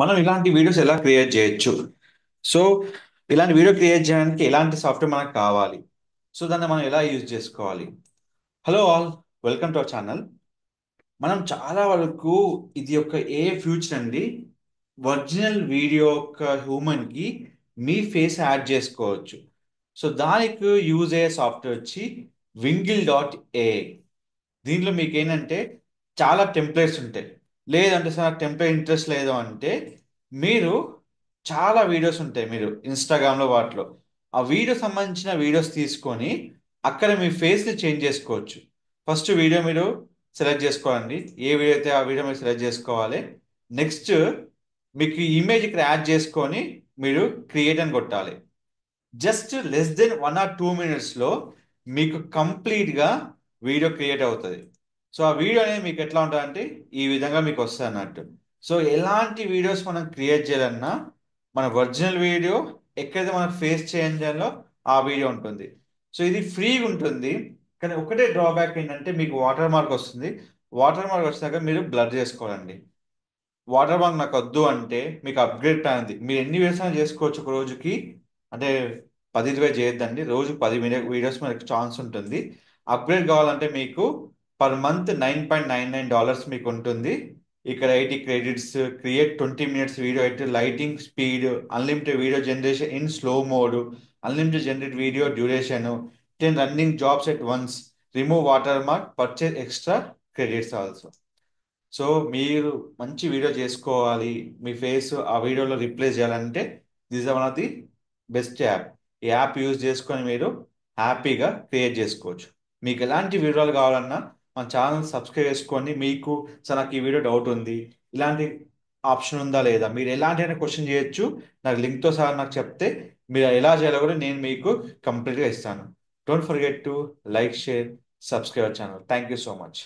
మనం ఇలాంటి వీడియోస్ ఎలా క్రియేట్ చేయొచ్చు? సో, ఇలాంటి వీడియో క్రియేట్ చేయడానికి ఎలాంటి సాఫ్ట్‌వేర్ మనకు కావాలి? సో, దాన్ని మనం ఎలా యూజ్ చేసుకోవాలి? Hello all, welcome to our channel. మనం చాలా వరకు ఇది ఒక ఫ్యూచర్ అండి. ఒరిజినల్ వీడియో యొక్క హ్యూమన్‌కి మీ ఫేస్ యాడ్ చేసుకోవచ్చు. సో, దానికి యూజ్ అయ్యే సాఫ్ట్‌వేర్ వచ్చి వింగిల్ డాట్ ఏఐ. దీంట్లో మీకేంటంటే చాలా టెంప్లెట్స్ ఉంటాయి. లేదంటే సార్ నాకు టెంప్లెట్ ఇంట్రెస్ట్ లేదు అంటే మీరు చాలా వీడియోస్ ఉంటాయి మీరు ఇన్స్టాగ్రామ్లో వాటిలో. ఆ వీడియో సంబంధించిన వీడియోస్ తీసుకొని అక్కడ మీ ఫేస్ని చేంజ్ చేసుకోవచ్చు. ఫస్ట్ వీడియో మీరు సెలెక్ట్ చేసుకోవాలండి. ఏ వీడియో అయితే ఆ వీడియో మీరు సెలెక్ట్ చేసుకోవాలి. నెక్స్ట్ మీకు ఇమేజ్ ఇక్కడ యాడ్ చేసుకొని మీరు క్రియేట్ అని కొట్టాలి. Just less than 1 or 2 minutes మీకు కంప్లీట్గా వీడియో క్రియేట్ అవుతుంది. సో ఆ వీడియో అనేది మీకు ఎట్లా ఉంటుందంటే ఈ విధంగా మీకు వస్తుంది అన్నట్టు. సో ఎలాంటి వీడియోస్ మనం క్రియేట్ చేయాలన్నా మన ఒరిజినల్ వీడియో ఎక్కడైతే మనం ఫేస్ చేంజ్ చేయాలో ఆ వీడియో ఉంటుంది. సో ఇది ఫ్రీగా ఉంటుంది. కానీ ఒకటే డ్రాబ్యాక్ ఏంటంటే మీకు వాటర్ మార్క్ వస్తుంది. వాటర్ మార్క్ వచ్చినాక మీరు బ్లర్ చేసుకోవాలండి. వాటర్ మార్క్ నాకు వద్దు అంటే మీకు అప్గ్రేడ్ ప్లాన్ ఉంది. మీరు ఎన్ని వీడియోస్ అయినా చేసుకోవచ్చు ఒక రోజుకి. అంటే 10-20 చేయొద్దండి. రోజు 10 వీడియోస్ మనకి ఛాన్స్ ఉంటుంది. అప్గ్రేడ్ కావాలంటే మీకు పర్ మంత్ $9.99 మీకు ఉంటుంది. ఇక్కడ 80 credits, create 20 minutes video at lighting speed, unlimited video generation in slow mode, unlimited generate video duration, 10 running jobs at once, remove water mark, purchase extra credits also. So మీరు మంచి video చేసుకోవాలి, మీ face ఆ వీడియోలో replace చేయాలంటే this one of the best app. ఈ app use చేసుకొని మీరు హ్యాపీగా క్రియేట్ చేసుకోవచ్చు. మీకు ఎలాంటి వీడియోలు కావాలన్నా మన ఛానల్ సబ్స్క్రైబ్ చేసుకొని మీకు సార్ నాకు ఈ వీడియో డౌట్ ఉంది, ఇలాంటి ఆప్షన్ ఉందా లేదా, మీరు ఎలాంటి క్వశ్చన్ చేయొచ్చు. నాకు లింక్తో సహా నాకు చెప్తే మీరు ఎలా చేయాలో కూడా నేను మీకు కంప్లీట్గా ఇస్తాను. Don't forget to like, share, subscribe channel. Thank you so much.